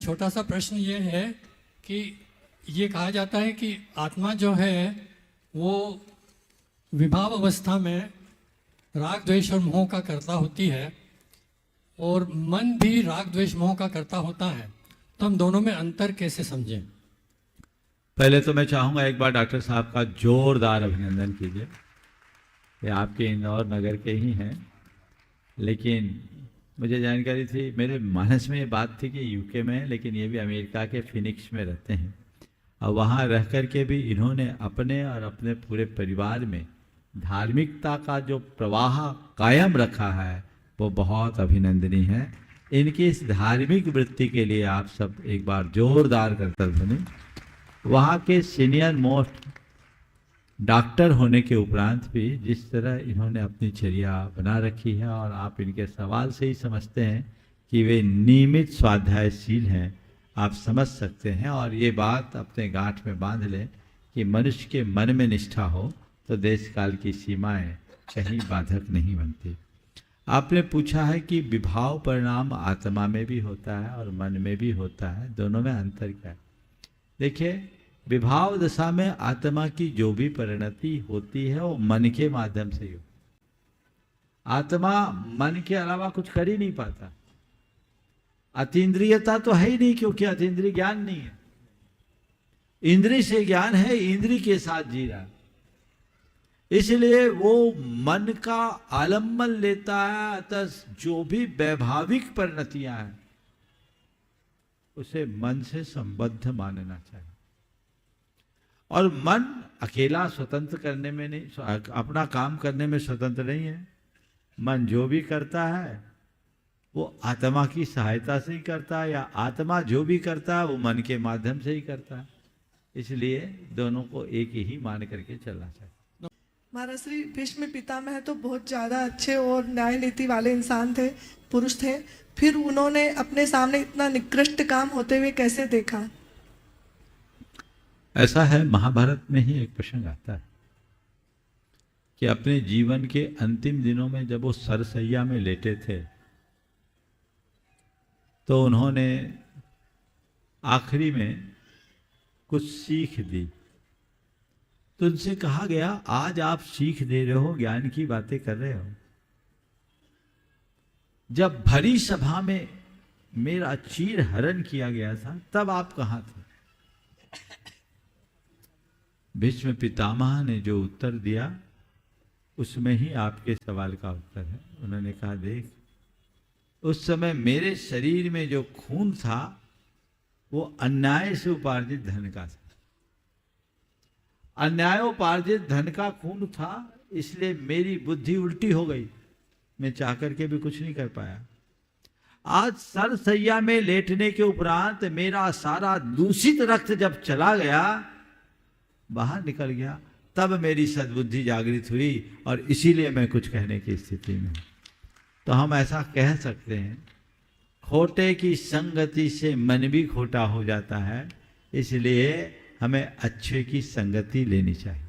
छोटा सा प्रश्न ये है कि ये कहा जाता है कि आत्मा जो है वो विभाव अवस्था में राग द्वेष और मोह का कर्ता होती है और मन भी राग द्वेष मोह का कर्ता होता है, तो हम दोनों में अंतर कैसे समझें? पहले तो मैं चाहूँगा एक बार डॉक्टर साहब का जोरदार अभिनंदन कीजिए। ये आपके इंदौर नगर के ही हैं, लेकिन मुझे जानकारी थी, मेरे मानस में ये बात थी कि यूके में, लेकिन ये भी अमेरिका के फिनिक्स में रहते हैं और वहाँ रह कर के भी इन्होंने अपने और अपने पूरे परिवार में धार्मिकता का जो प्रवाह कायम रखा है वो बहुत अभिनंदनीय है। इनकी इस धार्मिक वृत्ति के लिए आप सब एक बार जोरदार करतल ध्वनि। वहाँ के सीनियर मोस्ट डॉक्टर होने के उपरांत भी जिस तरह इन्होंने अपनी चर्या बना रखी है, और आप इनके सवाल से ही समझते हैं कि वे नियमित स्वाध्यायशील हैं, आप समझ सकते हैं। और ये बात अपने गांठ में बांध लें कि मनुष्य के मन में निष्ठा हो तो देश काल की सीमाएं कहीं बाधक नहीं बनती। आपने पूछा है कि विभाव परिणाम आत्मा में भी होता है और मन में भी होता है, दोनों में अंतर क्या है? देखिए, विभाव दशा में आत्मा की जो भी परिणति होती है वो मन के माध्यम से ही हो। आत्मा मन के अलावा कुछ कर ही नहीं पाता। अतीन्द्रियता तो है ही नहीं, क्योंकि अतीन्द्रिय ज्ञान नहीं है। इंद्रिय से ज्ञान है, इंद्रिय के साथ जी रहा है, इसलिए वो मन का आलम्बन लेता है। अतः जो भी वैभाविक परिणतियां हैं उसे मन से संबद्ध मानना चाहिए। और मन अकेला स्वतंत्र करने में नहीं, अपना काम करने में स्वतंत्र नहीं है। मन जो भी करता है वो आत्मा की सहायता से ही करता है, या आत्मा जो भी करता है वो मन के माध्यम से ही करता है। इसलिए दोनों को एक ही मान करके चलना चाहिए। महाराज श्री भीष्म पितामह तो बहुत ज़्यादा अच्छे और न्याय नीति वाले इंसान थे, पुरुष थे, फिर उन्होंने अपने सामने इतना निकृष्ट काम होते हुए कैसे देखा? ऐसा है, महाभारत में ही एक प्रसंग आता है कि अपने जीवन के अंतिम दिनों में जब वो सरसैया में लेटे थे तो उन्होंने आखिरी में कुछ सीख दी। तो उनसे कहा गया, आज आप सीख दे रहे हो, ज्ञान की बातें कर रहे हो, जब भरी सभा में मेरा चीर हरण किया गया था तब आप कहां थे? भीष्म पितामह ने जो उत्तर दिया उसमें ही आपके सवाल का उत्तर है। उन्होंने कहा, देख, उस समय मेरे शरीर में जो खून था वो अन्याय से उपार्जित धन का था। अन्यायोपार्जित धन का खून था, इसलिए मेरी बुद्धि उल्टी हो गई, मैं चाह करके भी कुछ नहीं कर पाया। आज सरसैया में लेटने के उपरांत मेरा सारा दूषित रक्त जब चला गया, बाहर निकल गया, तब मेरी सद्बुद्धि जागृत हुई और इसीलिए मैं कुछ कहने की स्थिति में। तो हम ऐसा कह सकते हैं, खोटे की संगति से मन भी खोटा हो जाता है, इसलिए हमें अच्छे की संगति लेनी चाहिए।